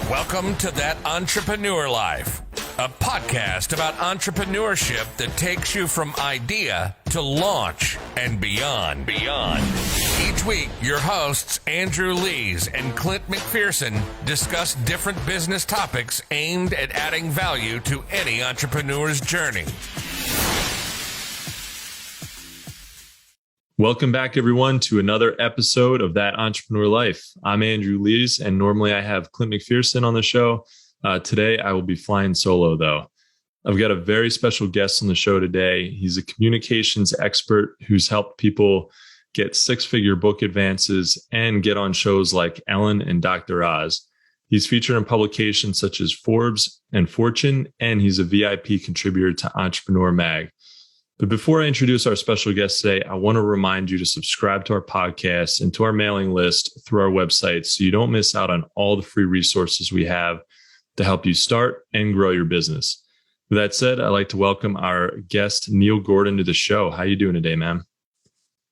Welcome to That Entrepreneur Life, a podcast about entrepreneurship that takes you from idea to launch and beyond. Each week, your hosts, Andrew Lees and 𝗏𝗏𝗶𝗀 discuss different business topics aimed at adding value to any entrepreneur's journey. Welcome back, everyone, to another episode of That Entrepreneur Life. I'm Andrew Lees, and normally I have 𝗏𝗏𝗶𝗀 on the show. Today, I will be flying solo, though. I've got a very special guest on the show today. He's a communications expert who's helped people get six-figure book advances and get on shows like Ellen and Dr. Oz. He's featured in publications such as Forbes and Fortune, and he's a VIP contributor to Entrepreneur Mag. But before I introduce our special guest today, I want to remind you to subscribe to our podcast and to our mailing list through our website so you don't miss out on all the free resources we have to help you start and grow your business. With that said, I'd like to welcome our guest, Neil Gordon, to the show. How are you doing today, man?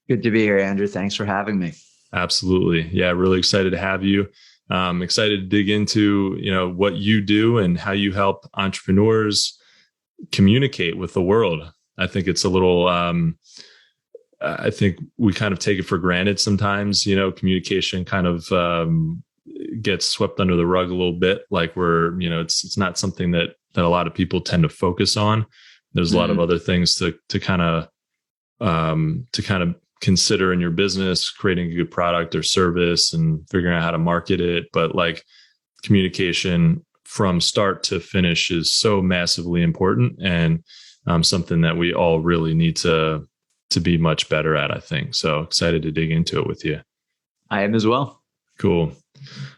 Good to be here, Andrew. Thanks for having me. Absolutely. Yeah, really excited to have you. Excited to dig into, what you do and how you help entrepreneurs communicate with the world. I think it's a little, I think we kind of take it for granted sometimes, communication kind of gets swept under the rug a little bit. Like it's not something that a lot of people tend to focus on. There's a lot of other things to kind of consider in your business, creating a good product or service and figuring out how to market it. But like communication from start to finish is so massively important and something that we all really need to be much better at, I think. So excited to dig into it with you. I am as well. Cool.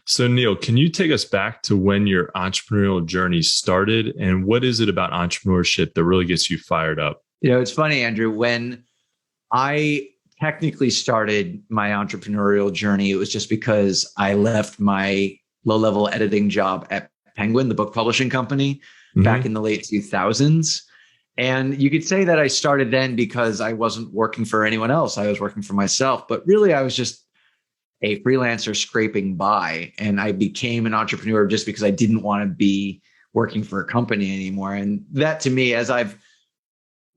So Neil, can you take us back to when your entrepreneurial journey started and what is it about entrepreneurship that really gets you fired up? It's funny, Andrew, when I technically started my entrepreneurial journey, it was just because I left my low-level editing job at Penguin, the book publishing company, back in the late 2000s. And you could say that I started then because I wasn't working for anyone else. I was working for myself, but really I was just a freelancer scraping by. And I became an entrepreneur just because I didn't want to be working for a company anymore. And that to me, as I've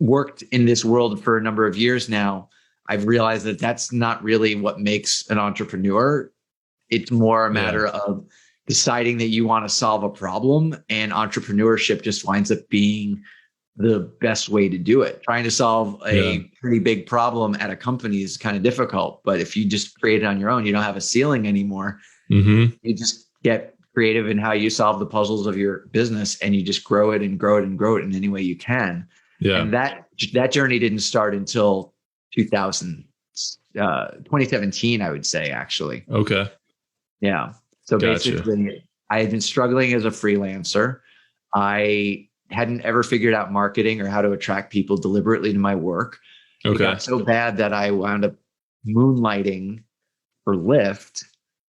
worked in this world for a number of years now, I've realized that that's not really what makes an entrepreneur. It's more a matter of deciding that you want to solve a problem, and entrepreneurship just winds up being the best way to do it. Trying to solve a pretty big problem at a company is kind of difficult, but if you just create it on your own, you don't have a ceiling anymore. You just get creative in how you solve the puzzles of your business, and you just grow it and grow it and grow it in any way you can. And that journey didn't start until 2017, I would say, actually. Okay. Yeah. So basically, I had been struggling as a freelancer. I hadn't ever figured out marketing or how to attract people deliberately to my work. It got so bad that I wound up moonlighting for Lyft,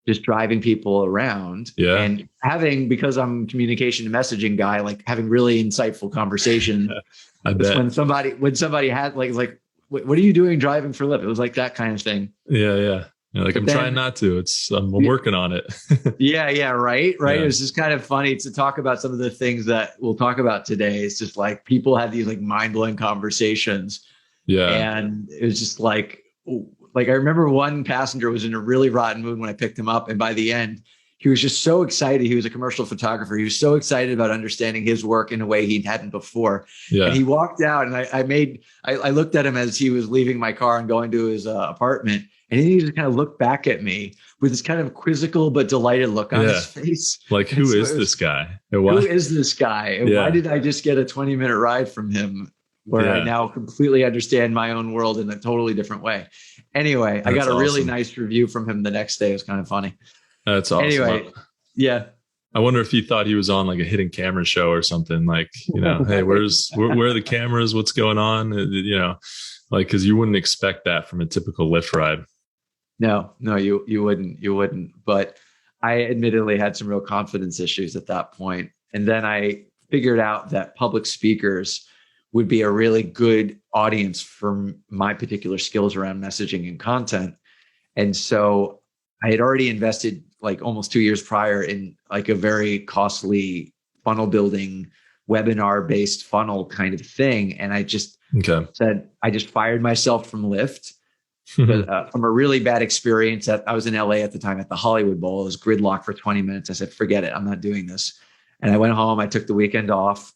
just driving people around and because I'm a communication and messaging guy, like having really insightful conversation. I bet. When somebody had like, what are you doing driving for Lyft? It was like that kind of thing. Yeah. I'm trying not to. I'm working on it. Right. It was just kind of funny to talk about some of the things that we'll talk about today. It's just like people had these like mind-blowing conversations. And it was just like I remember one passenger was in a really rotten mood when I picked him up. And by the end, he was just so excited. He was a commercial photographer. He was so excited about understanding his work in a way he hadn't before. And he walked out, and I looked at him as he was leaving my car and going to his apartment. And he just kind of looked back at me with this kind of quizzical but delighted look on his face. Like, who is this guy? Who is this guy? And why did I just get a 20-minute ride from him where I now completely understand my own world in a totally different way? Anyway, I got a really nice review from him the next day. It was kind of funny. That's awesome. Anyway, I wonder if he thought he was on like a hidden camera show or something. Like, hey, where are the cameras? What's going on? Because you wouldn't expect that from a typical Lyft ride. No, you wouldn't. But I admittedly had some real confidence issues at that point. And then I figured out that public speakers would be a really good audience for my particular skills around messaging and content. And so I had already invested like almost 2 years prior in like a very costly funnel building webinar based funnel kind of thing. And I just said, I just fired myself from Lyft from a really bad experience. I was in LA at the time at the Hollywood Bowl. It was gridlock for 20 minutes. I said, forget it. I'm not doing this. And I went home. I took the weekend off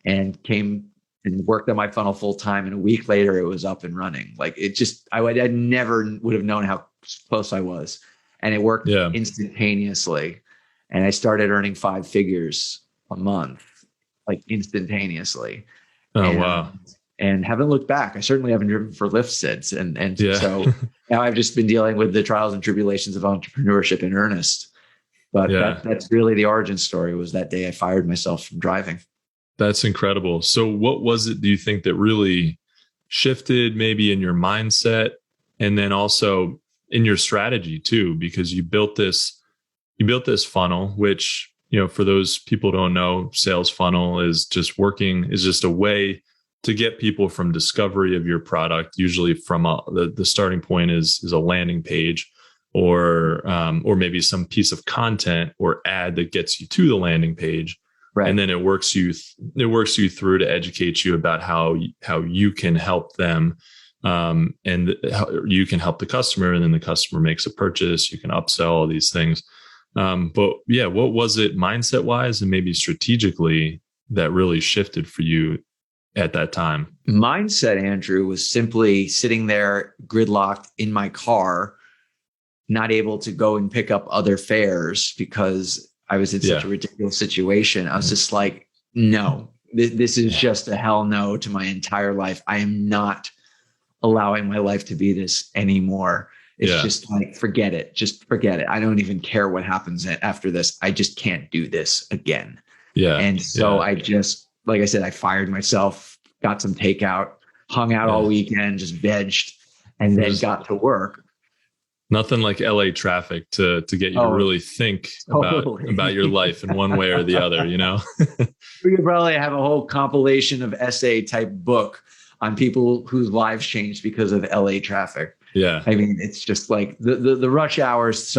and came and worked on my funnel full time. And a week later, it was up and running. Like it just, I never would have known how close I was. And it worked instantaneously. And I started earning 5 figures a month, like instantaneously. Wow. And haven't looked back. I certainly haven't driven for Lyft since. And so now I've just been dealing with the trials and tribulations of entrepreneurship in earnest. But that's really the origin story, was that day I fired myself from driving. That's incredible. So what was it, do you think, that really shifted maybe in your mindset and then also in your strategy too? Because you built this funnel, which, for those people who don't know, sales funnel is just a way to get people from discovery of your product, usually from the starting point is a landing page or maybe some piece of content or ad that gets you to the landing page. Right. And then it works you through to educate you about how you can help them, and how you can help the customer, and then the customer makes a purchase. You can upsell all these things. But yeah, what was it mindset wise and maybe strategically that really shifted for you at that time? Mindset, Andrew, was simply sitting there gridlocked in my car, not able to go and pick up other fares because I was in such a ridiculous situation. I was just like, no, this is just a hell no to my entire life. I am not allowing my life to be this anymore. It's just like, forget it. Just forget it. I don't even care what happens after this. I just can't do this again. Yeah. And so I just, like I said, I fired myself, got some takeout, hung out all weekend, just vegged, and then got to work. Nothing like LA traffic to get you to really think about your life in one way or the other, We could probably have a whole compilation of essay type book on people whose lives changed because of LA traffic. Yeah. I mean, it's just like the rush hours.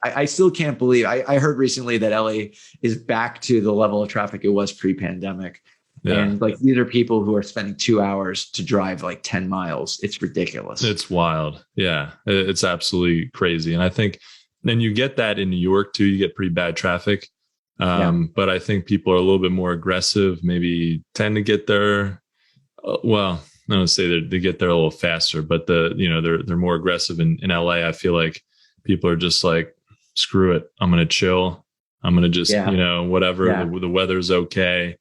I still can't believe. I heard recently that LA is back to the level of traffic it was pre-pandemic. Yeah. And like, these are people who are spending 2 hours to drive like 10 miles. It's ridiculous. It's wild. Yeah. It's absolutely crazy. And I think then you get that in New York too. You get pretty bad traffic. But I think people are a little bit more aggressive, maybe tend to get there. Well, I don't say they get there a little faster, but they're more aggressive in LA. I feel like people are just like, screw it. I'm going to chill. I'm going to just, whatever, the weather's okay.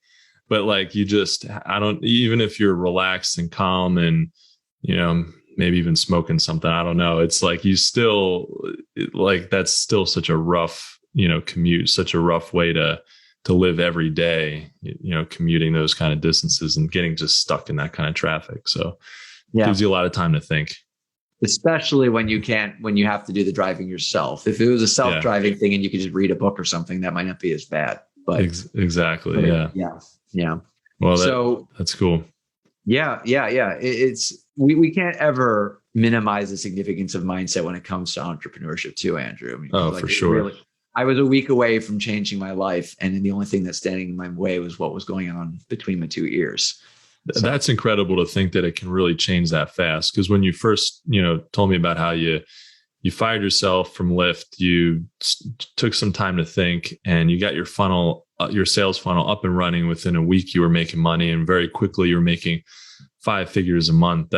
But like, even if you're relaxed and calm and, maybe even smoking something, I don't know. It's like, that's still such a rough, commute, such a rough way to live every day, commuting those kind of distances and getting just stuck in that kind of traffic. So it gives you a lot of time to think. Especially when you have to do the driving yourself. If it was a self-driving thing and you could just read a book or something, that might not be as bad. But exactly. Yeah. Well, that's cool. Yeah. We can't ever minimize the significance of mindset when it comes to entrepreneurship too, Andrew. I mean, for sure. I was a week away from changing my life, and the only thing that's standing in my way was what was going on between my 2 ears. So that's incredible to think that it can really change that fast. Because when you first, told me about how you fired yourself from Lyft, you took some time to think, and you got your funnel, your sales funnel up and running. Within a week, you were making money, and very quickly you were making 5 figures a month.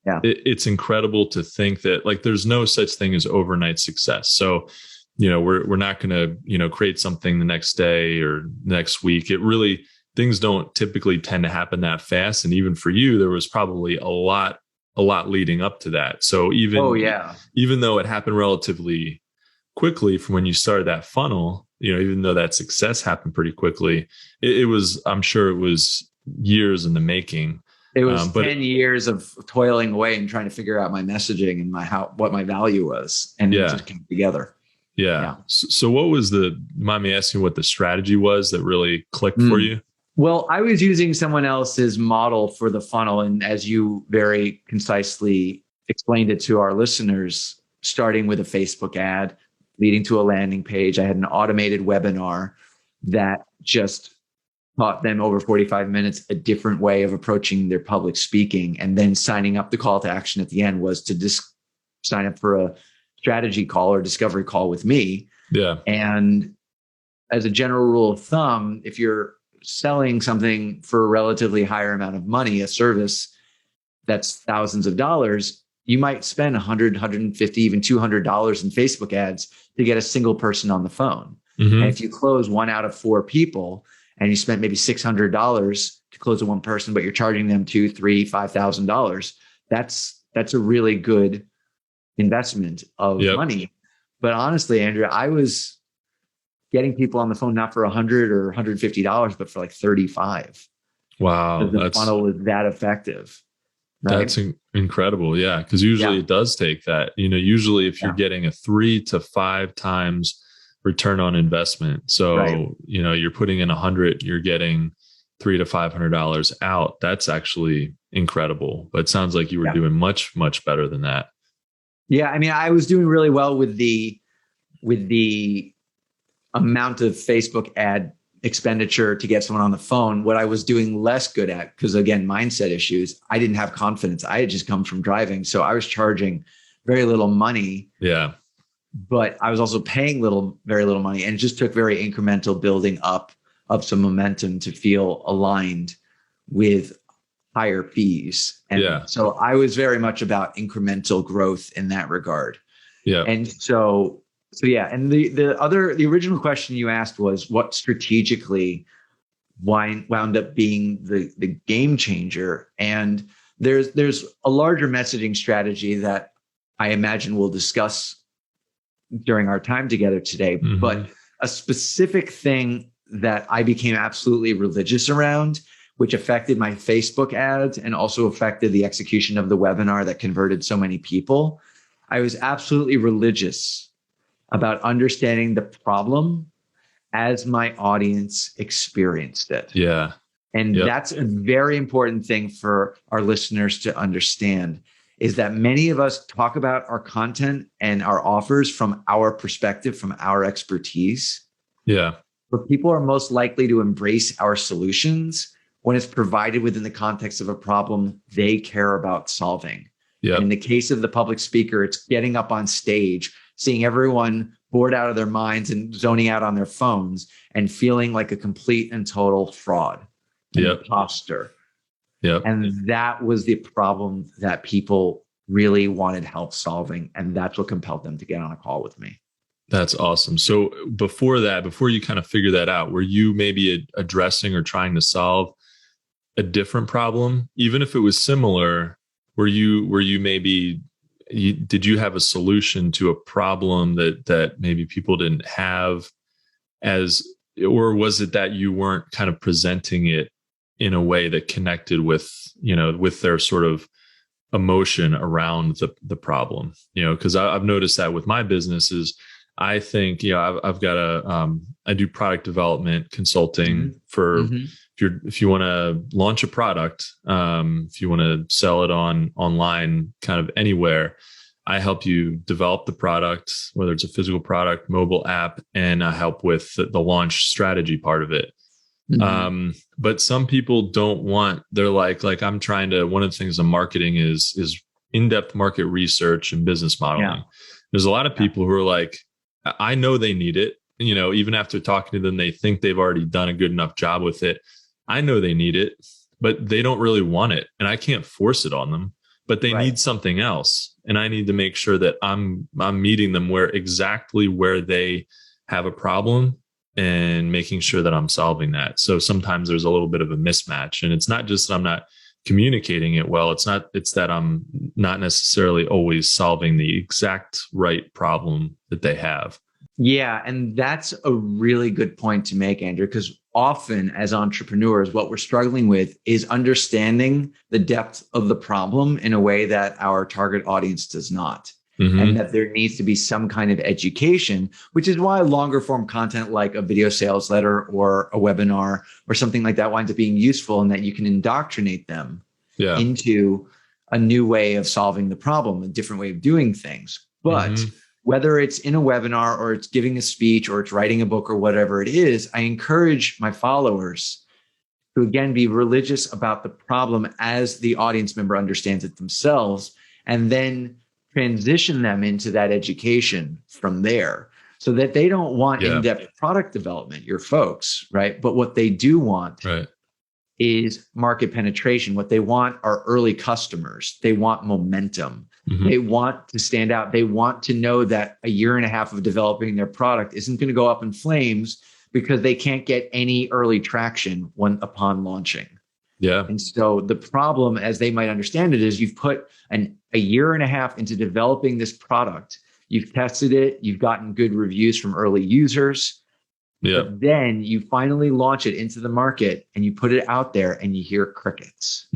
It's incredible to think that, like, there's no such thing as overnight success. So, we're not going to, create something the next day or next week. Things don't typically tend to happen that fast. And even for you, there was probably a lot leading up to that. So even though it happened relatively quickly from when you started that funnel, even though that success happened pretty quickly, I'm sure it was years in the making. It was 10 years of toiling away and trying to figure out my messaging and what my value was. And it just came together. Yeah. So what was mind me asking what the strategy was that really clicked for you? Well, I was using someone else's model for the funnel. And as you very concisely explained it to our listeners, starting with a Facebook ad, leading to a landing page. I had an automated webinar that just taught them over 45 minutes a different way of approaching their public speaking. And then signing up, the call to action at the end was to just sign up for a strategy call or discovery call with me. Yeah. And as a general rule of thumb, if you're selling something for a relatively higher amount of money, a service that's thousands of dollars, you might spend $100, $150, even $200 in Facebook ads to get a single person on the phone. Mm-hmm. And if you close 1 out of 4 people and you spent maybe $600 to close a one person, but you're charging them $2,000, $3,000, $5,000, that's a really good investment of money. But honestly, Andrew, I was getting people on the phone not for $100 or $150, but for like $35. Wow. The funnel was that effective. Right? That's incredible. Yeah. Because usually it does take that. Usually if you're getting a 3 to 5 times return on investment. So, you're putting in 100, you're getting $300 to $500 out. That's actually incredible. But it sounds like you were doing much, much better than that. Yeah. I mean, I was doing really well with the amount of Facebook ad expenditure to get someone on the phone. What I was doing less good at, because again, mindset issues, I didn't have confidence. I had just come from driving. So I was charging very little money. Yeah. But I was also paying very little money. And it just took very incremental building up of some momentum to feel aligned with higher fees. And so I was very much about incremental growth in that regard. Yeah. And so yeah. And the original question you asked was what strategically wound up being the game changer. And there's a larger messaging strategy that I imagine we'll discuss during our time together today. Mm-hmm. But a specific thing that I became absolutely religious around, which affected my Facebook ads and also affected the execution of the webinar that converted so many people. I was absolutely religious about understanding the problem as my audience experienced it. Yeah. And that's a very important thing for our listeners to understand, is that many of us talk about our content and our offers from our perspective, from our expertise. Yeah. But people are most likely to embrace our solutions when it's provided within the context of a problem they care about solving. Yeah. In the case of the public speaker, it's getting up on stage, seeing everyone bored out of their minds and zoning out on their phones and feeling like a complete and total fraud, an imposter. Yeah. And that was the problem that people really wanted help solving. And that's what compelled them to get on a call with me. That's awesome. So before you kind of figure that out, were you maybe addressing or trying to solve a different problem? Even if it was similar, did you have a solution to a problem that maybe people didn't have or was it that you weren't kind of presenting it in a way that connected with their sort of emotion around the problem? Because I've noticed that with my businesses, I think, I've got I do product development consulting for, if you want to launch a product, if you want to sell it online, kind of anywhere, I help you develop the product, whether it's a physical product, mobile app, and I help with the launch strategy part of it. Mm-hmm. But some people they're like I'm trying to, one of the things in marketing is in-depth market research and business modeling. Yeah. There's a lot of people who are like, I know they need it. Even after talking to them, they think they've already done a good enough job with it. I know they need it, but they don't really want it. And I can't force it on them, but they need something else. And I need to make sure that I'm meeting them exactly where they have a problem and making sure that I'm solving that. So sometimes there's a little bit of a mismatch, and it's not just that I'm not communicating it well. It's that I'm not necessarily always solving the exact right problem that they have. Yeah. And that's a really good point to make, Andrew, because often as entrepreneurs, what we're struggling with is understanding the depth of the problem in a way that our target audience does not. Mm-hmm. And that there needs to be some kind of education, which is why longer form content like a video sales letter or a webinar or something like that winds up being useful, and that you can indoctrinate them into a new way of solving the problem, a different way of doing things. But whether it's in a webinar or it's giving a speech or it's writing a book or whatever it is, I encourage my followers to, again, be religious about the problem as the audience member understands it themselves, and then transition them into that education from there, so that they don't want in-depth product development, your folks, right? But what they do want is market penetration. What they want are early customers. They want momentum. They want to stand out. They want to know that a year and a half of developing their product isn't going to go up in flames because they can't get any early traction upon launching. Yeah. And so the problem, as they might understand it, is you've put a year and a half into developing this product. You've tested it. You've gotten good reviews from early users. Yeah. But then you finally launch it into the market and you put it out there and you hear crickets.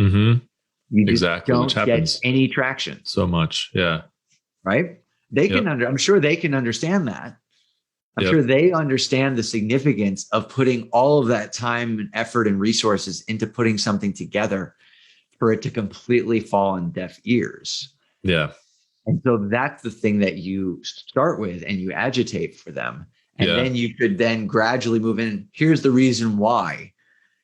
You just don't get any traction. So much. Yeah. Right. They can I'm sure they can understand that. I'm sure they understand the significance of putting all of that time and effort and resources into putting something together for it to completely fall on deaf ears. Yeah. And so that's the thing that you start with and you agitate for them. And then you could then gradually move in. Here's the reason why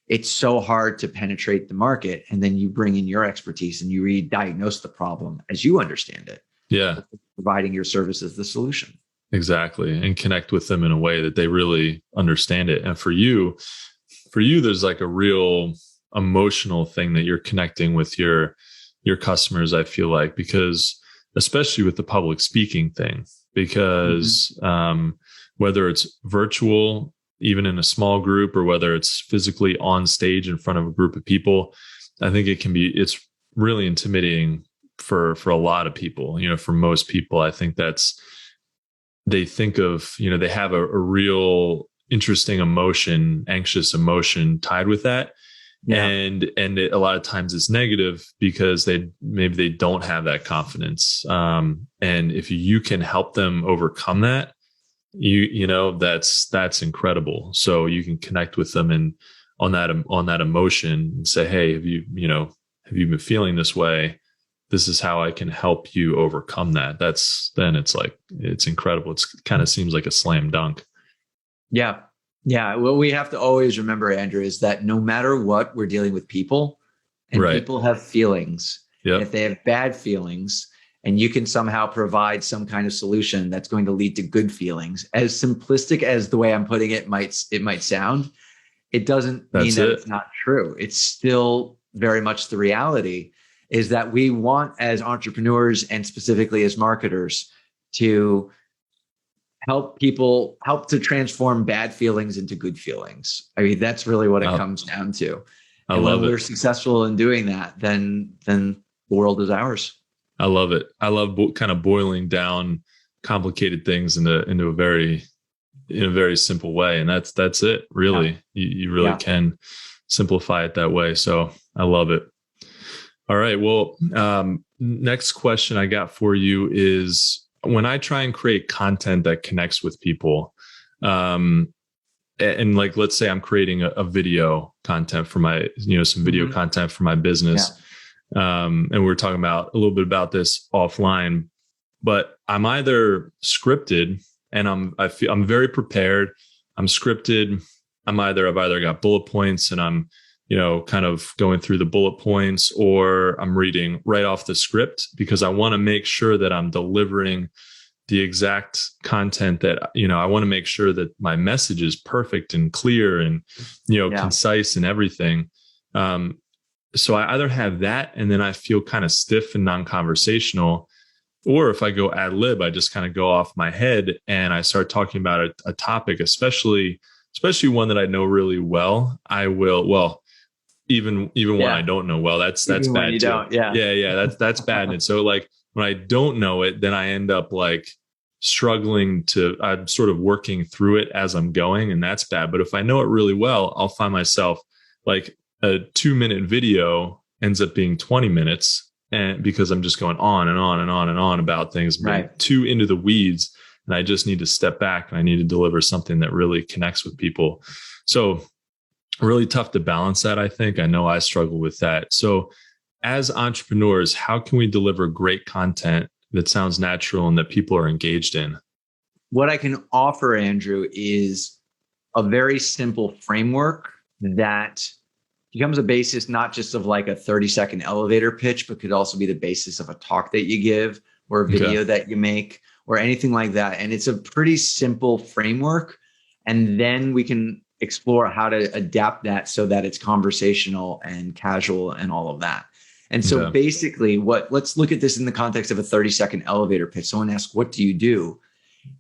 it's so hard to penetrate the market. And then you bring in your expertise and you re-diagnose the problem as you understand it. Yeah. Providing your service as the solution. Exactly. And connect with them in a way that they really understand it. And for you, there's like a real emotional thing that you're connecting with your customers, I feel like, because especially with the public speaking thing, because whether it's virtual, even in a small group, or whether it's physically on stage in front of a group of people, I think it's really intimidating for a lot of people. For most people, I think they think of, they have a real interesting emotion, anxious emotion tied with that. Yeah. And a lot of times it's negative because maybe they don't have that confidence. And if you can help them overcome that, that's incredible. So you can connect with them and on that emotion and say, hey, have you been feeling this way? This is how I can help you overcome that. It's incredible. It kind of seems like a slam dunk. Yeah. Yeah. What we have to always remember, Andrew, is that no matter what, we're dealing with people, and people have feelings. Yep. If they have bad feelings and you can somehow provide some kind of solution that's going to lead to good feelings, as simplistic as the way I'm putting it might sound, it doesn't mean that it's not true. It's still very much the reality, is that we want, as entrepreneurs and specifically as marketers, to help to transform bad feelings into good feelings. I mean, that's really what it comes down to. And when we're successful in doing that, then the world is ours. I love it. I love kind of boiling down complicated things into a very simple way. And that's it, really. Yeah. You really can simplify it that way. So I love it. All right. Well, next question I got for you is, when I try and create content that connects with people, and like, let's say I'm creating a video content for my, some video content for my business. Yeah. And we're talking about a little bit about this offline, but I'm either scripted and I'm very prepared. I'm scripted. I've either got bullet points and I'm, kind of going through the bullet points, or I'm reading right off the script because I want to make sure that I'm delivering the exact content that, I want to make sure that my message is perfect and clear and, concise and everything. So I either have that and then I feel kind of stiff and non-conversational, or if I go ad lib, I just kind of go off my head and I start talking about a topic, especially one that I know really well. I will, even when I don't know well, that's even bad too. Yeah. That's bad. And so like when I don't know it, then I end up like I'm sort of working through it as I'm going, and that's bad. But if I know it really well, I'll find myself like a 2-minute video ends up being 20 minutes, and because I'm just going on and on and on and on about things, too into the weeds, and I just need to step back and I need to deliver something that really connects with people. So really tough to balance that, I think. I know I struggle with that. So as entrepreneurs, how can we deliver great content that sounds natural and that people are engaged in? What I can offer, Andrew, is a very simple framework that becomes a basis not just of like a 30-second elevator pitch, but could also be the basis of a talk that you give or a video that you make or anything like that. And it's a pretty simple framework. And then we can explore how to adapt that so that it's conversational and casual and all of that. And so basically let's look at this in the context of a 30-second elevator pitch. Someone asks, what do you do?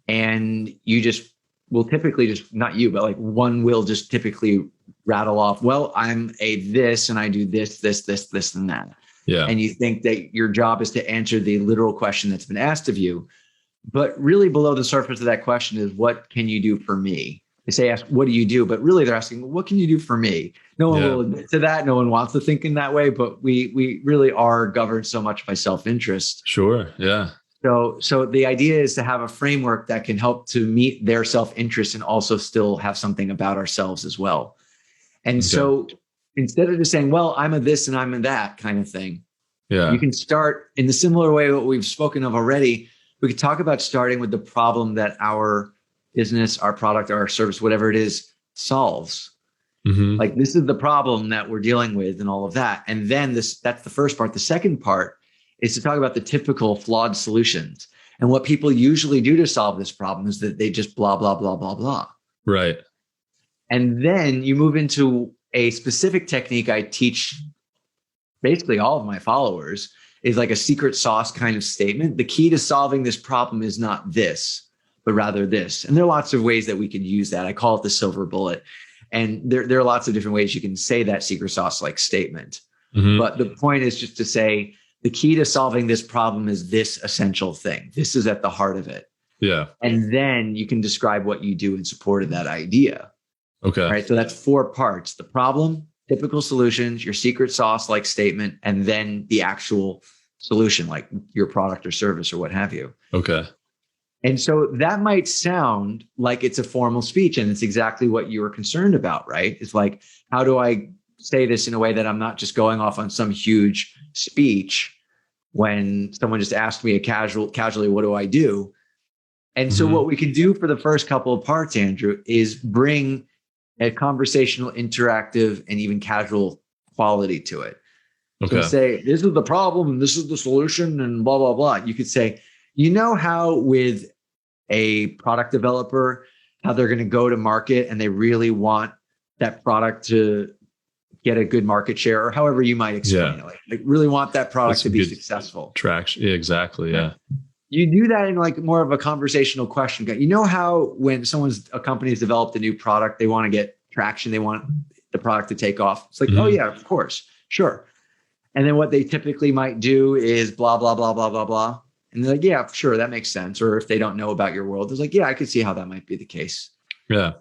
And you just will typically just, not you, but like one will just typically rattle off, well, I'm a this and I do this, and that. Yeah. And you think that your job is to answer the literal question that's been asked of you. But really below the surface of that question is, what can you do for me? They say, ask, what do you do? But really they're asking, well, what can you do for me? No one will admit to that. No one wants to think in that way, but we really are governed so much by self-interest. Sure. Yeah. So the idea is to have a framework that can help to meet their self-interest and also still have something about ourselves as well. And so instead of just saying, well, I'm a this and I'm a that kind of thing, you can start in the similar way what we've spoken of already. We could talk about starting with the problem that our business, our product, our service, whatever it is, solves. Mm-hmm. Like, this is the problem that we're dealing with and all of that. And then that's the first part. The second part is to talk about the typical flawed solutions. And what people usually do to solve this problem is that they just blah, blah, blah, blah, blah. Right. And then you move into a specific technique I teach basically all of my followers, is like a secret sauce kind of statement. The key to solving this problem is not this, but rather this. And there are lots of ways that we could use that. I call it the silver bullet. And there are lots of different ways you can say that secret sauce like statement. Mm-hmm. But the point is just to say, the key to solving this problem is this essential thing. This is at the heart of it. Yeah. And then you can describe what you do in support of that idea. Okay. All right. So that's 4 parts: the problem, typical solutions, your secret sauce like statement, and then the actual solution, like your product or service or what have you. Okay. And so that might sound like it's a formal speech, and it's exactly what you were concerned about, right? It's like, how do I say this in a way that I'm not just going off on some huge speech when someone just asked me casually, what do I do? And so what we can do for the first couple of parts, Andrew, is bring a conversational, interactive, and even casual quality to it. Okay. So say, this is the problem and this is the solution and blah, blah, blah. You could say, you know how with a product developer, how they're going to go to market and they really want that product to get a good market share, or however you might explain it. Like really want that product to be successful. Traction. Yeah, exactly. Yeah. You do that in like more of a conversational question. You know how when a company has developed a new product, they want to get traction, they want the product to take off. It's like, oh yeah, of course, sure. And then what they typically might do is blah, blah, blah, blah, blah, blah. And they're like, yeah, sure, that makes sense. Or if they don't know about your world, it's like, yeah, I could see how that might be the case. Yeah.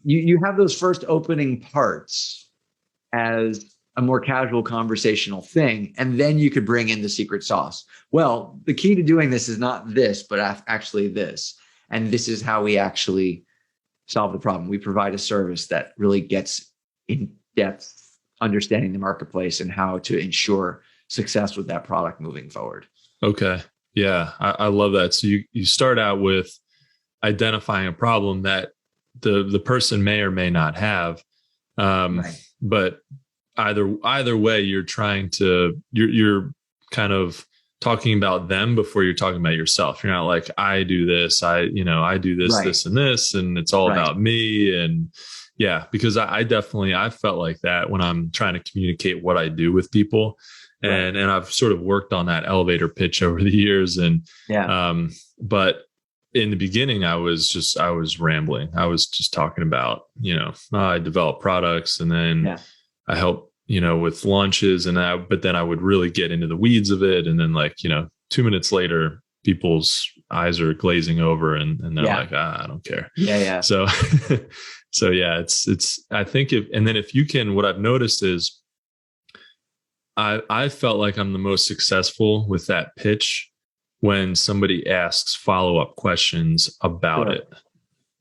You have those first opening parts as a more casual conversational thing. And then you could bring in the secret sauce. Well, the key to doing this is not this, but actually this. And this is how we actually solve the problem. We provide a service that really gets in depth understanding the marketplace and how to ensure success with that product moving forward. Okay. Yeah, I love that. So you start out with identifying a problem that the person may or may not have. Right. But either way, you're kind of talking about them before you're talking about yourself. You're not like, I do this, I do this, this, and this, and it's all about me. And yeah, because I felt like that when I'm trying to communicate what I do with people. And I've sort of worked on that elevator pitch over the years. And, but in the beginning, I was rambling. I was just talking about, I develop products and then I help, with launches but then I would really get into the weeds of it. And then 2 minutes later, people's eyes are glazing over and they're like, I don't care. Yeah. So, it's, I think if you can, what I've noticed is, I felt like I'm the most successful with that pitch when somebody asks follow-up questions about it.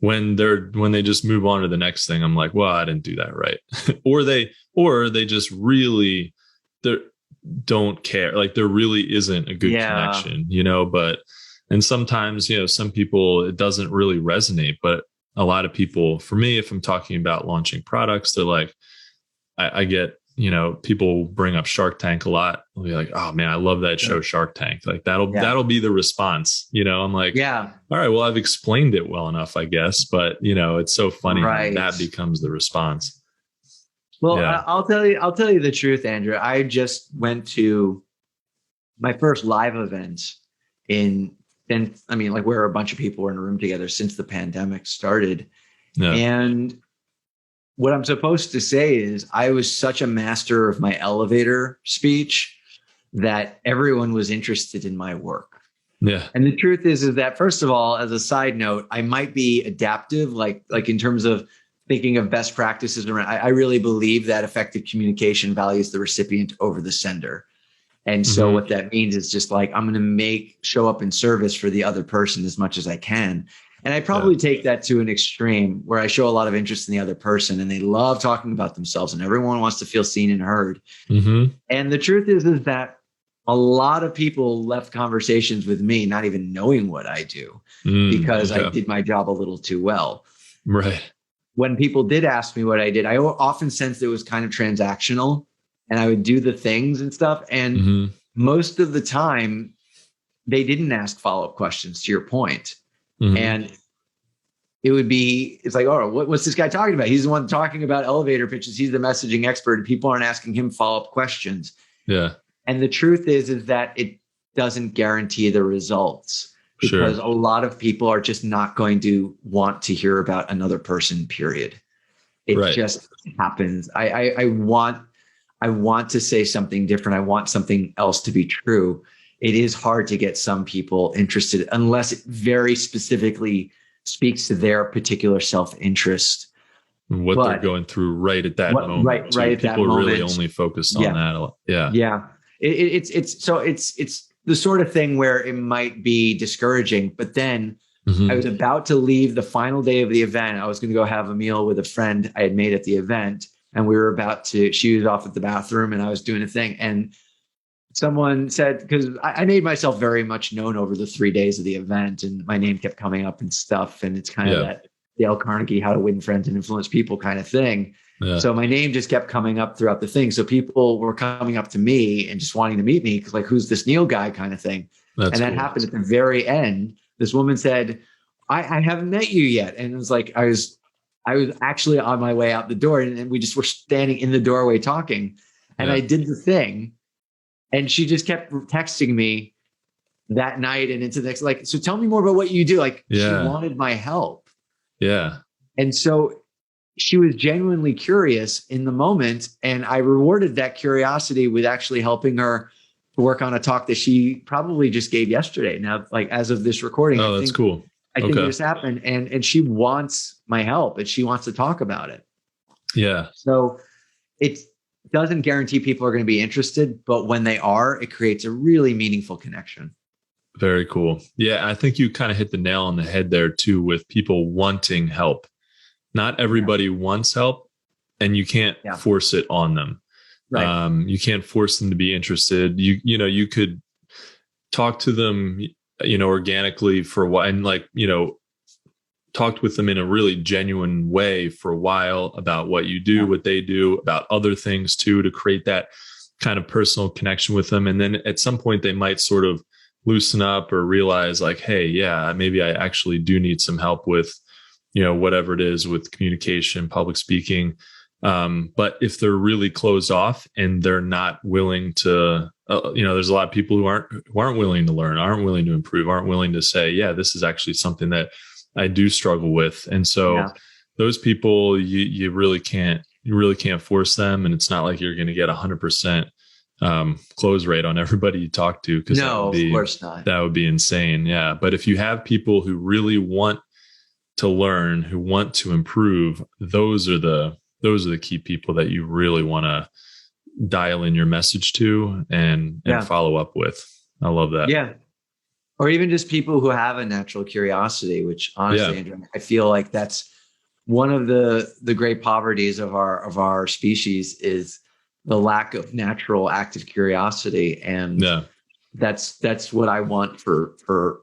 When they just move on to the next thing, I'm like, well, I didn't do that right. or they just really, don't care. Like there really isn't a good connection, and sometimes, some people, it doesn't really resonate, but a lot of people, for me, if I'm talking about launching products, they're like, I get, people bring up Shark Tank a lot. They'll be like, oh man, I love that show Shark Tank. Like that'll be the response. I'm like, all right, well, I've explained it well enough, I guess. But it's so funny how that becomes the response. Well, I'll tell you the truth, Andrew. I just went to my first live event where a bunch of people were in a room together since the pandemic started. Yeah. And what I'm supposed to say is I was such a master of my elevator speech that everyone was interested in my work. Yeah. And the truth is that, first of all, as a side note, I might be adaptive, like in terms of thinking of best practices. I really believe that effective communication values the recipient over the sender. And so what that means is just like, I'm going to show up in service for the other person as much as I can. And I probably take that to an extreme where I show a lot of interest in the other person and they love talking about themselves and everyone wants to feel seen and heard. And the truth is that a lot of people left conversations with me not even knowing what I do because I did my job a little too well. Right. When people did ask me what I did, I often sensed it was kind of transactional. And I would do the things and stuff. And most of the time, they didn't ask follow-up questions, to your point. And it's like, oh, what's this guy talking about? He's the one talking about elevator pitches. He's the messaging expert. And people aren't asking him follow-up questions. Yeah. And the truth is that it doesn't guarantee the results because a lot of people are just not going to want to hear about another person, period. It just happens. I want to say something different. I want something else to be true. It is hard to get some people interested unless it very specifically speaks to their particular self-interest. What they're going through right at that moment. Right at that moment. People really only focused on that. Yeah. Yeah. It's the sort of thing where it might be discouraging, but then I was about to leave the final day of the event. I was going to go have a meal with a friend I had made at the event. And we were she was off at the bathroom and I was doing a thing. And someone said, because I made myself very much known over the 3 days of the event and my name kept coming up and stuff. And it's kind of that Dale Carnegie, how to win friends and influence people kind of thing. Yeah. So my name just kept coming up throughout the thing. So people were coming up to me and just wanting to meet me because like, who's this Neil guy kind of thing. That happened at the very end. This woman said, I haven't met you yet. And it was like, I was actually on my way out the door and we just were standing in the doorway talking and I did the thing and she just kept texting me that night and into the next, like, so tell me more about what you do. Like she wanted my help. Yeah. And so she was genuinely curious in the moment. And I rewarded that curiosity with actually helping her to work on a talk that she probably just gave yesterday. Now, like as of this recording, oh, that's cool. I think this happened and she wants my help and she wants to talk about it. Yeah. So it doesn't guarantee people are going to be interested, but when they are, it creates a really meaningful connection. Very cool. Yeah. I think you kind of hit the nail on the head there too, with people wanting help. Not everybody wants help and you can't force it on them. Right. You can't force them to be interested. You could talk to them, organically for a while and talked with them in a really genuine way for a while about what you do, what they do, about other things too, to create that kind of personal connection with them. And then at some point they might sort of loosen up or realize like, hey, maybe I actually do need some help with, whatever it is with communication, public speaking. But if they're really closed off and they're not willing to, there's a lot of people who aren't willing to learn, aren't willing to improve, aren't willing to say, this is actually something that I do struggle with. And so those people, you really can't force them. And it's not like you're going to get 100% close rate on everybody you talk to. Cause of course not. That would be insane. Yeah. But if you have people who really want to learn, who want to improve, those are the key people that you really want to dial in your message to and follow up with. I love that. Yeah. Or even just people who have a natural curiosity, which honestly, Andrew, I feel like that's one of the great poverties of our species is the lack of natural active curiosity. And that's what I want for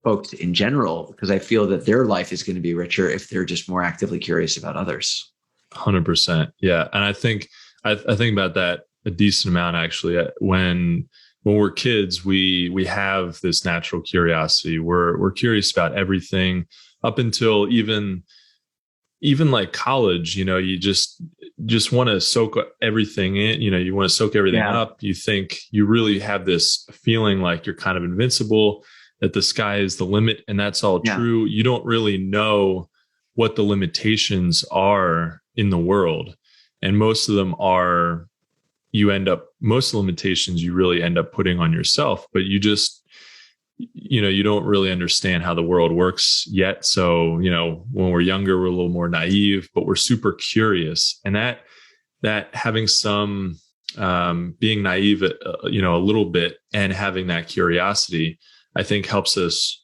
folks in general, because I feel that their life is going to be richer if they're just more actively curious about others. 100%. Yeah. And I think about that a decent amount, actually. When we're kids, we have this natural curiosity. We're curious about everything up until even like college. You just want to soak everything in. You want to soak everything up. You think you really have this feeling like you're kind of invincible, that the sky is the limit, and that's all true. You don't really know what the limitations are in the world, and most of them are. Most of the limitations you really end up putting on yourself, but you don't really understand how the world works yet. So, when we're younger, we're a little more naive, but we're super curious. And that having some, being naive, a little bit, and having that curiosity, I think helps us,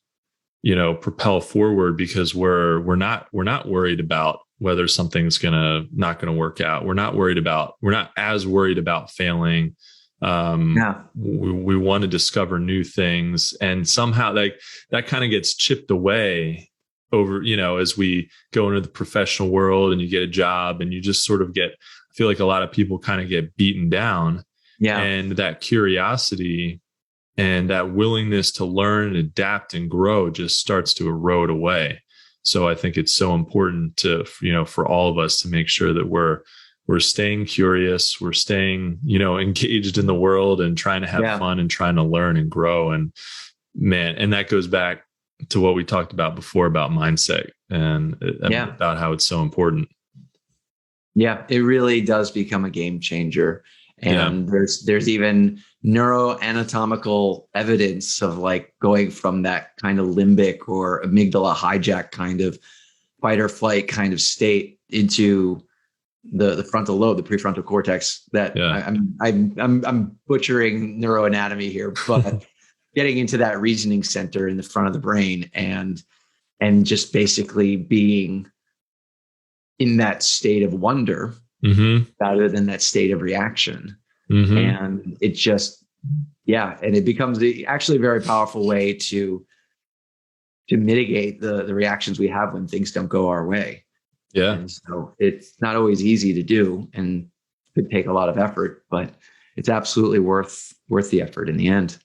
propel forward, because we're not worried about whether something's not gonna work out. We're not as worried about failing. We want to discover new things, and somehow that kind of gets chipped away over, as we go into the professional world and you get a job, and you just sort of I feel like a lot of people kind of get beaten down. And that curiosity and that willingness to learn, adapt, and grow just starts to erode away. So I think it's so important for all of us to make sure that we're staying curious, we're staying, engaged in the world, and trying to have fun, and trying to learn and grow. And that goes back to what we talked about before about mindset and about how it's so important. Yeah, it really does become a game changer. And there's even neuroanatomical evidence of like going from that kind of limbic or amygdala hijack kind of fight or flight kind of state into the frontal lobe, the prefrontal cortex. That I'm butchering neuroanatomy here, but getting into that reasoning center in the front of the brain, and just basically being in that state of wonder rather than that state of reaction. And it just, and it becomes actually a very powerful way to mitigate the reactions we have when things don't go our way. And so it's not always easy to do, and could take a lot of effort, but it's absolutely worth the effort in the end.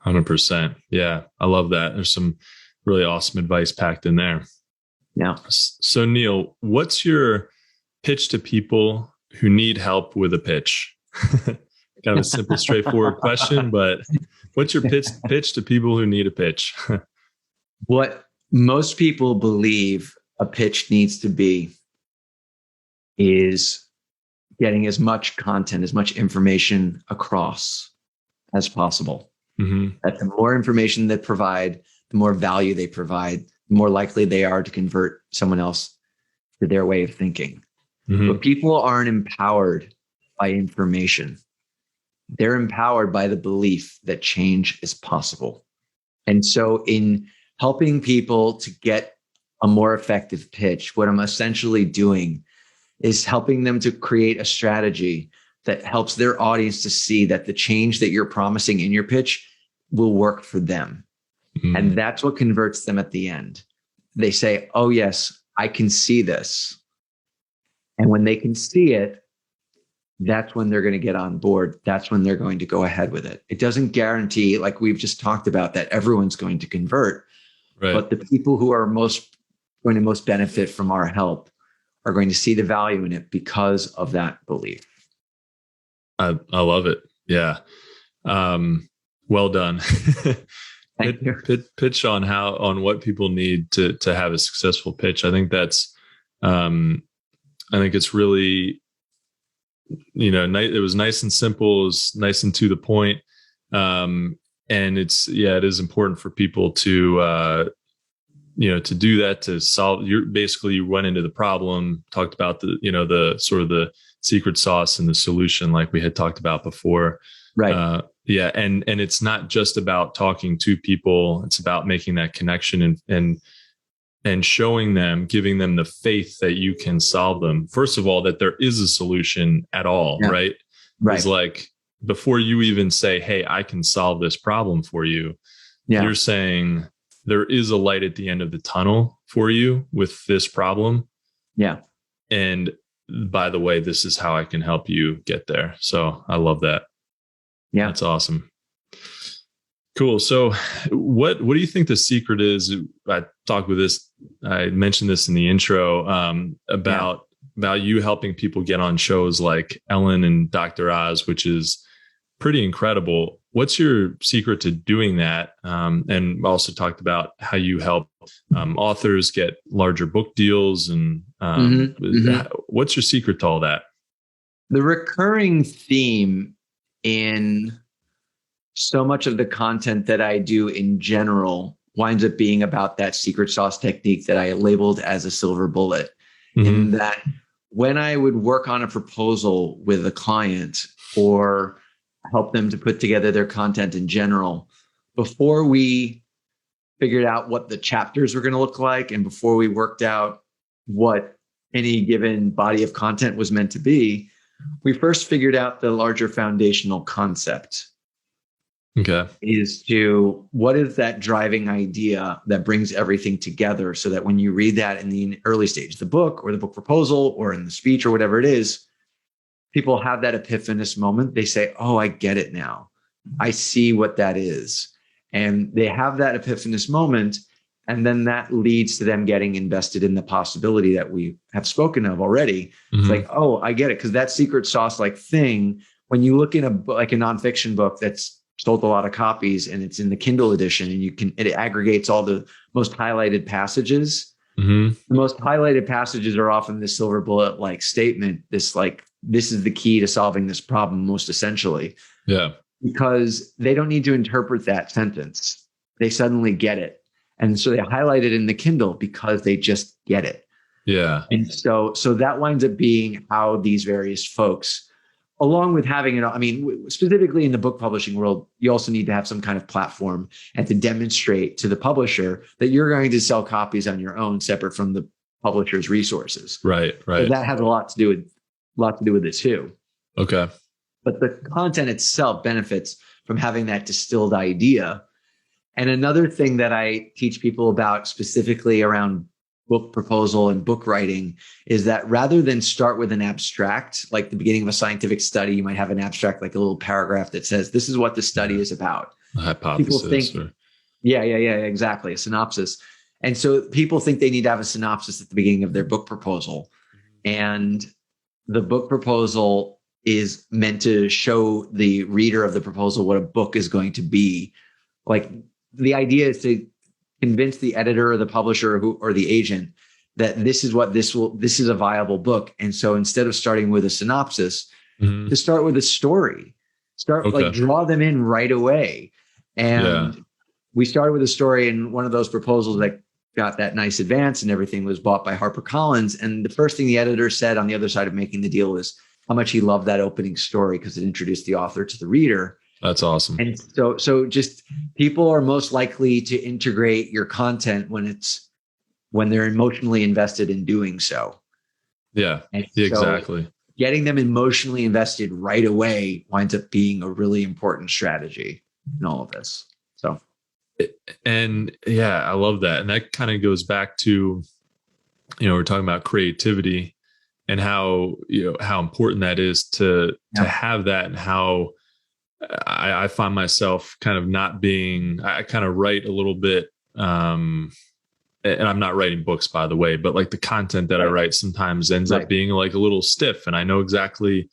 100%. Yeah. I love that. There's some really awesome advice packed in there. Yeah. So Neil, what's your pitch to people who need help with a pitch? Kind of a simple, straightforward question, but what's your pitch to people who need a pitch? What most people believe a pitch needs to be is getting as much content, as much information across as possible. That the more information they provide, the more value they provide, the more likely they are to convert someone else to their way of thinking. But people aren't empowered by information. They're empowered by the belief that change is possible. And so in helping people to get a more effective pitch, what I'm essentially doing is helping them to create a strategy that helps their audience to see that the change that you're promising in your pitch will work for them. And that's what converts them at the end. They say, oh yes, I can see this. And when they can see it, that's when they're going to get on board. That's when they're going to go ahead with it. It doesn't guarantee, like we've just talked about, that everyone's going to convert. Right. But the people who are going to most benefit from our help are going to see the value in it because of that belief. I love it. Yeah. Well done. Thank you. Pitch on what people need to have a successful pitch. I think that's, I think it's really, it was nice and simple. It was nice and to the point. And it is important for people to do that, to solve. You went into the problem, talked about the sort of the secret sauce and the solution, like we had talked about before. Right. And it's not just about talking to people. It's about making that connection and showing them, giving them the faith that you can solve them. First of all, that there is a solution at all, right? Right. is like, before you even say, hey, I can solve this problem for you, you're saying there is a light at the end of the tunnel for you with this problem. Yeah. And by the way, this is how I can help you get there. So I love that. Yeah. That's awesome. Cool. So what do you think the secret is? I mentioned this in the intro, about you helping people get on shows like Ellen and Dr. Oz, which is pretty incredible. What's your secret to doing that? And also talked about how you help authors get larger book deals. And what's your secret to all that? The recurring theme in so much of the content that I do in general winds up being about that secret sauce technique that I labeled as a silver bullet. In that when I would work on a proposal with a client or help them to put together their content in general, before we figured out what the chapters were going to look like, and before we worked out what any given body of content was meant to be, we first figured out the larger foundational concept. Okay. What is that driving idea that brings everything together, so that when you read that in the early stage of the book or the book proposal or in the speech or whatever it is, people have that epiphanous moment. They say, oh, I get it now. I see what that is. And they have that epiphanous moment. And then that leads to them getting invested in the possibility that we have spoken of already. It's like, oh, I get it. Because that secret sauce like thing, when you look in a nonfiction book that's sold a lot of copies and it's in the Kindle edition, and it aggregates all the most highlighted passages. The most highlighted passages are often this silver bullet like statement, this is the key to solving this problem most essentially. Yeah. Because they don't need to interpret that sentence. They suddenly get it. And so they highlight it in the Kindle because they just get it. Yeah. And so that winds up being how these various folks, along with having specifically in the book publishing world, you also need to have some kind of platform and to demonstrate to the publisher that you're going to sell copies on your own, separate from the publisher's resources. Right. So that has a lot to do with it too. Okay. But the content itself benefits from having that distilled idea. And another thing that I teach people about specifically around book proposal and book writing is that rather than start with an abstract, like the beginning of a scientific study, you might have an abstract, like a little paragraph that says, this is what the study is about. A hypothesis. People think, exactly. A synopsis. And so people think they need to have a synopsis at the beginning of their book proposal. And the book proposal is meant to show the reader of the proposal what a book is going to be. Like, the idea is to convince the editor or the publisher or the agent that this is a viable book. And so instead of starting with a synopsis, to start with a story, draw them in right away. And we started with a story, and one of those proposals that got that nice advance and everything was bought by HarperCollins. And the first thing the editor said on the other side of making the deal was how much he loved that opening story because it introduced the author to the reader. That's awesome. And so just people are most likely to integrate your content when they're emotionally invested in doing so. Yeah, exactly. Getting them emotionally invested right away winds up being a really important strategy in all of this. So, and I love that. And that kind of goes back to, we're talking about creativity and how important that is to have that, and how I find myself kind of not being, I kind of write a little bit, and I'm not writing books, by the way, but like the content that I write sometimes ends up being like a little stiff, and I know exactly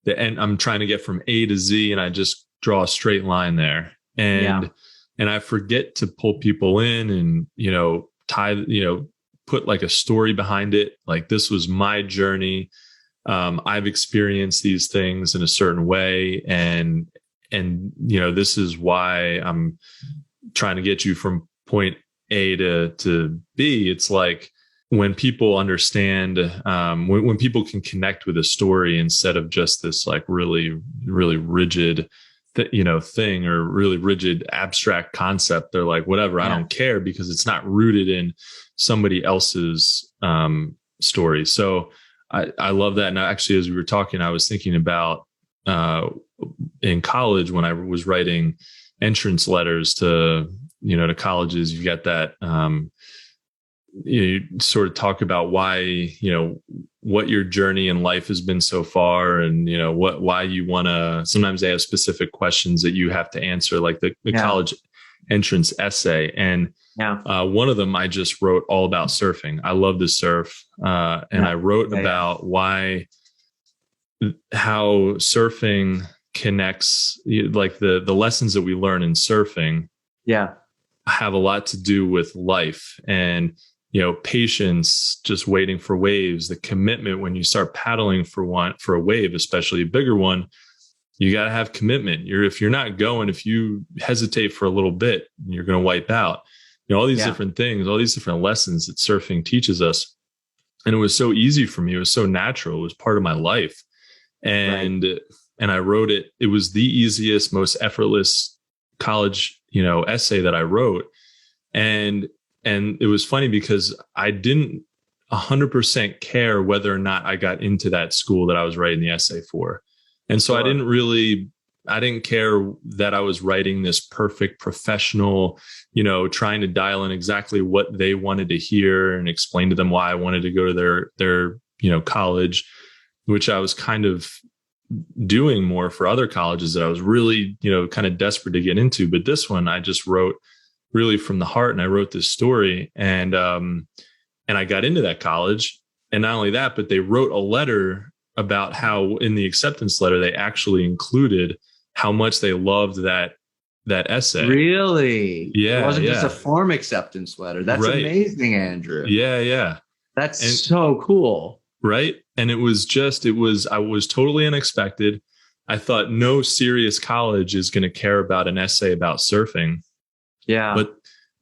the end. I'm trying to get from A to Z, and I just draw a straight line there. And I forget to pull people in and, put like a story behind it. Like, this was my journey. I've experienced these things in a certain way. And this is why I'm trying to get you from point A to B. It's like when people understand, when people can connect with a story instead of just this like really, really rigid, thing or really rigid abstract concept, they're like, whatever, I don't care, because it's not rooted in somebody else's story. So I love that. And actually, as we were talking, I was thinking about in college when I was writing entrance letters to colleges. You've got that, you sort of talk about why, what your journey in life has been so far, and, why you want to, sometimes they have specific questions that you have to answer, like the college entrance essay. And one of them, I just wrote all about surfing. I love to surf. And I wrote about how surfing connects, like the lessons that we learn in surfing have a lot to do with life, and patience, just waiting for waves, the commitment when you start paddling for a wave, especially a bigger one. You got to have commitment. If you're not going, if you hesitate for a little bit, you're going to wipe out. All these different things, all these different lessons that surfing teaches us. And it was so easy for me. It was so natural. It was part of my life. And I wrote it. It was the easiest, most effortless college, essay that I wrote. And it was funny because I didn't 100% care whether or not I got into that school that I was writing the essay for. And so I didn't care that I was writing this perfect professional, trying to dial in exactly what they wanted to hear and explain to them why I wanted to go to their college, which I was kind of doing more for other colleges that I was really, kind of desperate to get into. But this one, I just wrote really from the heart, and I wrote this story, and I got into that college. And not only that, but they wrote a letter about how in the acceptance letter, they actually included how much they loved that essay. Really? Yeah. It wasn't just a form acceptance letter. That's amazing, Andrew. Yeah. That's so cool. Right. And I was totally unexpected. I thought no serious college is going to care about an essay about surfing. Yeah.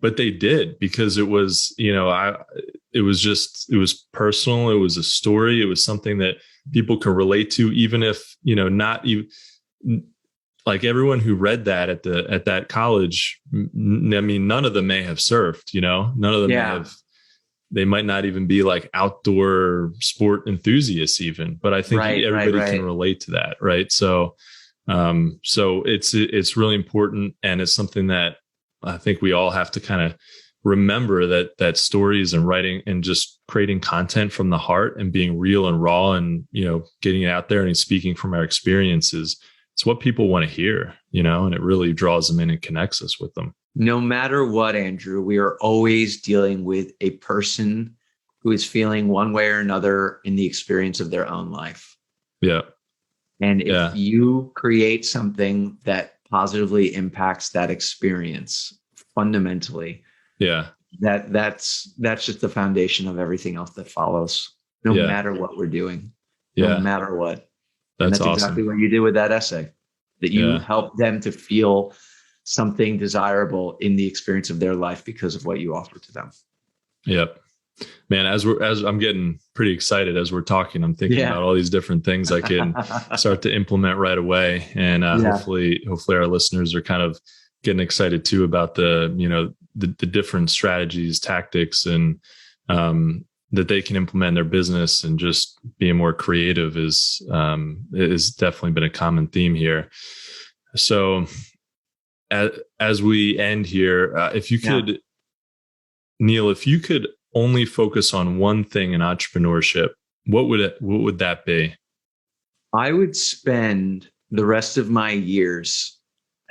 But they did, because it was, it was personal. It was a story. It was something that people can relate to, even if, not even like everyone who read that at that college. I mean, none of them may have surfed, none of them they might not even be like outdoor sport enthusiasts even, but I think everybody can relate to that. Right. So it's really important. And it's something that I think we all have to kind of remember, that stories and writing and just creating content from the heart and being real and raw and, getting it out there and speaking from our experiences. It's what people want to hear, and it really draws them in and connects us with them. No matter what, Andrew, we are always dealing with a person who is feeling one way or another in the experience of their own life. Yeah. And if you create something that positively impacts that experience fundamentally, that's just the foundation of everything else that follows, no matter what we're doing, no matter what. That's awesome. Exactly what you did with that essay, that you helped them to feel something desirable in the experience of their life because of what you offer to them. Yep. Man, as I'm getting pretty excited as we're talking, I'm thinking about all these different things I can start to implement right away. And hopefully our listeners are kind of getting excited too about the different strategies, tactics, and that they can implement in their business, and just being more creative is definitely been a common theme here. So as we end here, if you could, Neil, if you could only focus on one thing in entrepreneurship, what would that be? I would spend the rest of my years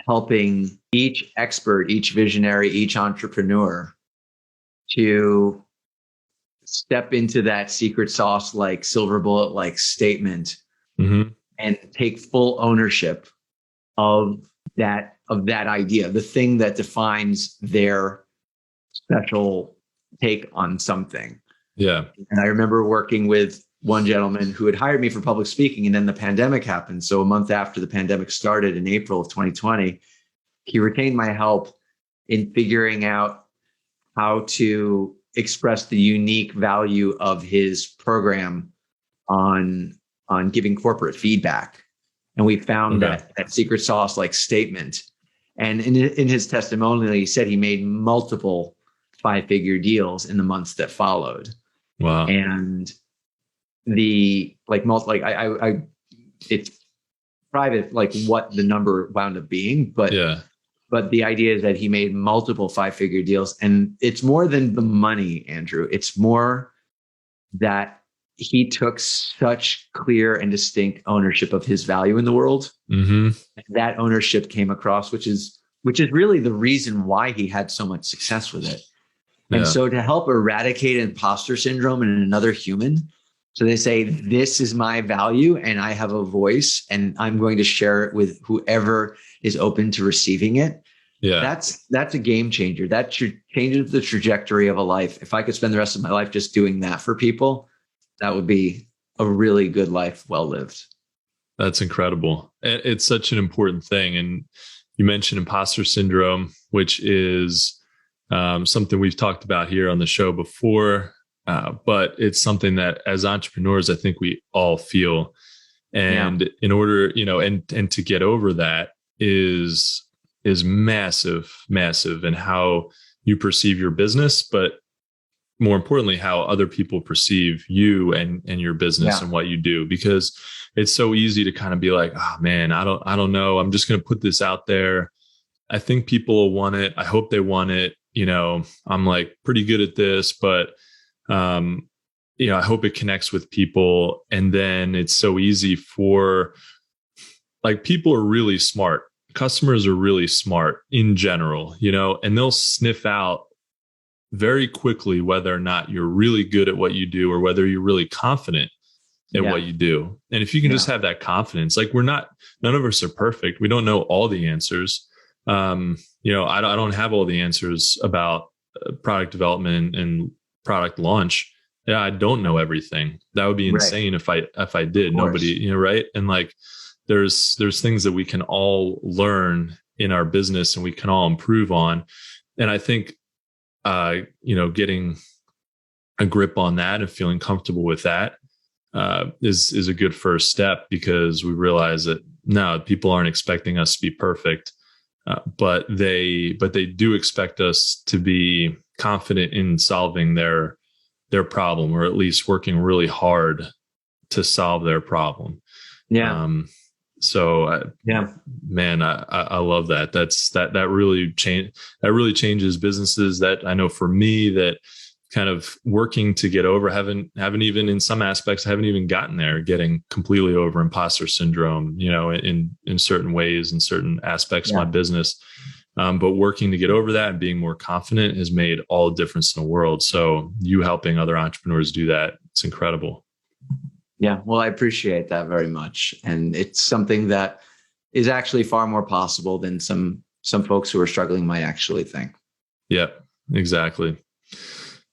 helping each expert, each visionary, each entrepreneur to step into that secret sauce, like silver bullet, like statement, and take full ownership of that idea, the thing that defines their special take on something. Yeah. And I remember working with one gentleman who had hired me for public speaking, and then the pandemic happened. So a month after the pandemic started in April of 2020, he retained my help in figuring out how to express the unique value of his program on giving corporate feedback. And we found that secret sauce like statement. And in his testimonial, he said he made multiple 5-figure deals in the months that followed. Wow. And it's private, like what the number wound up being, but the idea is that he made multiple 5-figure deals, and it's more than the money, Andrew. It's more that he took such clear and distinct ownership of his value in the world. Mm-hmm. That ownership came across, which is really the reason why he had so much success with it. Yeah. And so to help eradicate imposter syndrome in another human, so they say, this is my value and I have a voice and I'm going to share it with whoever is open to receiving it. Yeah. That's a game changer. That changes the trajectory of a life. If I could spend the rest of my life just doing that for people, that would be a really good life well lived. That's incredible. It's such an important thing. And you mentioned imposter syndrome, which is something we've talked about here on the show before. But it's something that as entrepreneurs, I think we all feel. And in order, and to get over that is massive in how you perceive your business, but more importantly, how other people perceive you and your business and what you do, because it's so easy to kind of be like, oh man, I don't know. I'm just going to put this out there. I think people will want it. I hope they want it. I'm like pretty good at this, but I hope it connects with people. And then it's so easy for people are really smart. Customers are really smart in general, and they'll sniff out very quickly whether or not you're really good at what you do or whether you're really confident in what you do. And if you can just have that confidence, none of us are perfect. We don't know all the answers. I don't have all the answers about product development and product launch. Yeah, I don't know everything. That would be insane if I did. Nobody, right? And there's things that we can all learn in our business and we can all improve on. And I think getting a grip on that and feeling comfortable with that is a good first step, because we realize that no, people aren't expecting us to be perfect, but they do expect us to be confident in solving their problem, or at least working really hard to solve their problem. Yeah. Man, I love that. That really changes businesses. That I know for me, that kind of working to get over, haven't even in some aspects, haven't even gotten there, getting completely over imposter syndrome, in certain ways, in certain aspects of my business. But working to get over that and being more confident has made all the difference in the world. So you helping other entrepreneurs do that, it's incredible. Yeah, well, I appreciate that very much. And it's something that is actually far more possible than some folks who are struggling might actually think. Yeah, exactly.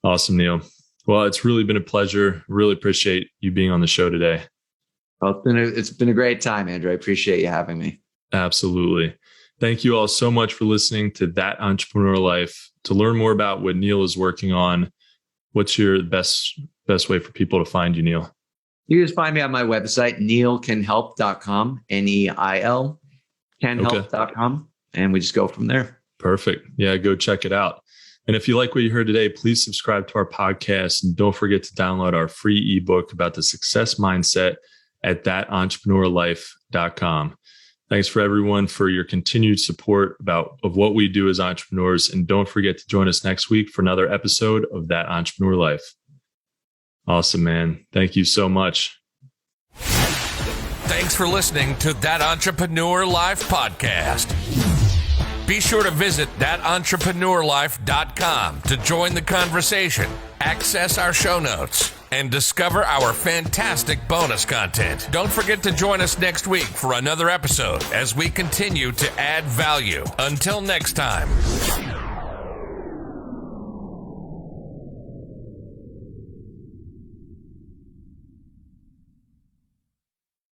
Awesome, Neil. Well, it's really been a pleasure. Really appreciate you being on the show today. Well, it's been a great time, Andrew. I appreciate you having me. Absolutely. Thank you all so much for listening to That Entrepreneur Life. To learn more about what Neil is working on, what's your best way for people to find you, Neil? You just find me on my website, neilcanhelp.com, NEIL, canhelp.com, and we just go from there. Perfect. Yeah, go check it out. And if you like what you heard today, please subscribe to our podcast, and don't forget to download our free ebook about the success mindset at thatentrepreneurlife.com. Thanks for everyone for your continued support of what we do as entrepreneurs. And don't forget to join us next week for another episode of That Entrepreneur Life. Awesome, man. Thank you so much. Thanks for listening to That Entrepreneur Life podcast. Be sure to visit thatentrepreneurlife.com to join the conversation, access our show notes, and discover our fantastic bonus content. Don't forget to join us next week for another episode as we continue to add value. Until next time.